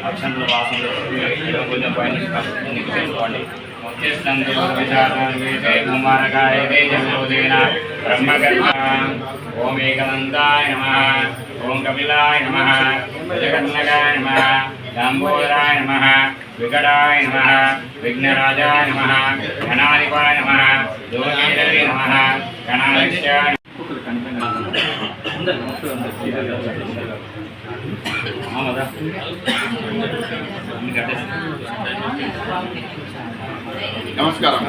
అక్షంలో వాసం కొంచెం పైన తీసుకోండి. కుమారకాయ బ్రహ్మకర్మ. ఓం ఏకదంతాయ నమః, ఓం కపిలాయ నమః, గజకర్ణకాయ నమః, లంబోదరాయ నమః, వికటాయ నమః, విఘ్నరాజాయ నమః, గణాధిపాయ నమః, యోగీరవే నమః, గణాధిష్టాయ. నమస్కారం.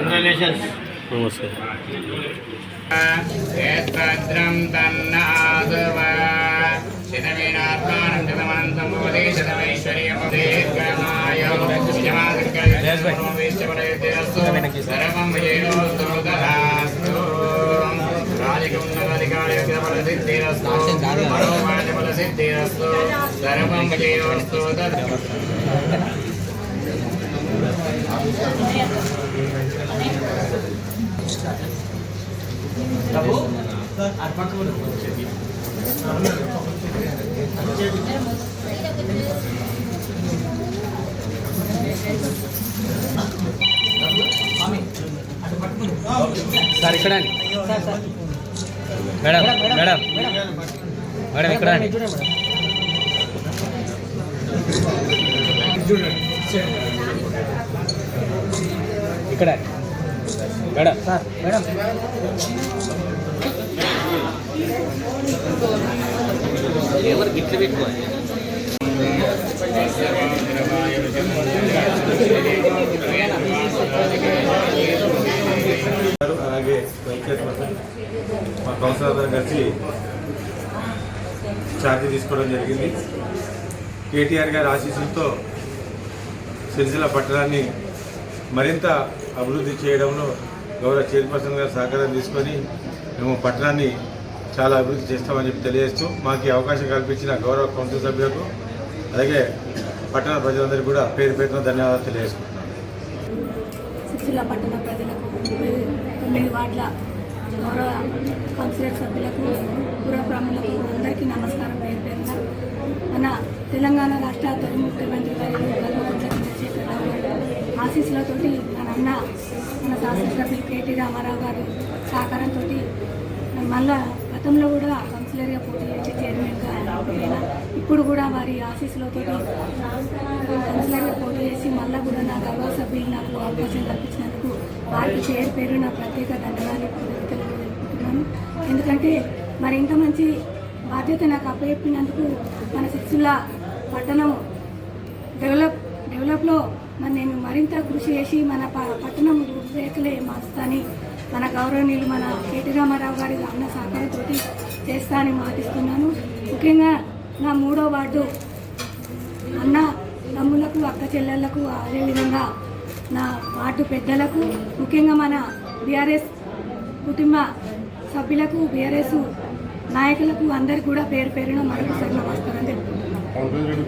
భద్రం తన్నాదవ శతమేనాత్మానం శతమనంతం భవతి శతమైశ్వర్యమాయ సర్వం విజయోస్తు తథాస్తు. రాజకీయోన్నతాధికారసిద్ధిరస్తు మనోవాచఫలసిద్ధిరస్తు సర్వం విజయోస్తు తథాస్తు. సార్ ఇక్కడ మేడం మేడం మేడం ఇక్కడ ఇక్కడ మేడం సార్ మేడం ఎవరు గిట్లు పెట్టుకోవాలి. అలాగే మా కౌన్సిలర్ కలిసి ఛార్జీ తీసుకోవడం జరిగింది. కేటీఆర్ గారి ఆశీస్సులతో సిరిసిల్ల పట్టణాన్ని మరింత అభివృద్ధి చేయడంలో గౌరవ చైర్పర్సన్ గారు సహకారం తీసుకొని మేము పట్టణాన్ని చాలా అభివృద్ధి చేస్తామని చెప్పి తెలియజేస్తూ మాకు అవకాశం కల్పించిన గౌరవ కౌన్సిల్ సభ్యులకు అలాగే పట్టణ ప్రజలందరికీ కూడా పేరు పేరున ధన్యవాదాలు తెలియజేసుకుంటున్నాను. సిరిసిల్ల పట్టణ ప్రజలకు 9 వార్డుల గౌరవ కౌన్సిలర్ సభ్యులకు పురప్రములకు అందరికీ నమస్కారం. పేరు పేరున మన తెలంగాణ రాష్ట్ర తొలి ముఖ్యమంత్రి ఆశీస్సులతోటి మన అన్న మన శాసనసభ్యులు కేటీ రామారావు గారు సహకారంతో మళ్ళా గతంలో కూడా కౌన్సిలర్గా పోటీ చేసి చైర్మన్గా అయినా ఇప్పుడు కూడా వారి ఆశీస్సులతో కౌన్సిలర్గా పోటీ చేసి మళ్ళీ కూడా నా గౌరవ సభ్యులు నాకు అవకాశం కల్పించినందుకు వారికి పేరు పేరు నా ప్రత్యేక ధన్యవాదాలు తెలుపుతున్నాను. ఎందుకంటే మరి ఇంత మంచి బాధ్యత నాకు అప్పచెప్పినందుకు మన సిరిసిల్ల పట్టణం డెవలప్లో మరి నేను మరింత కృషి చేసి మన పట్టణం రూపురేఖలే మారుస్తాని మన గౌరవనీయులు మన కేటీ రామారావు గారి అన్న సహకారంతో చేస్తా అని మాటిస్తున్నాను. ముఖ్యంగా నా 3వ వార్డు అన్న తమ్ములకు అక్క చెల్లెళ్లకు అదేవిధంగా నా వార్డు పెద్దలకు ముఖ్యంగా మన బీఆర్ఎస్ కుటుంబ సభ్యులకు బీఆర్ఎస్ నాయకులకు అందరికీ కూడా పేరు పేరున మరొకసారి నమస్కారం తెలుపుతున్నాను.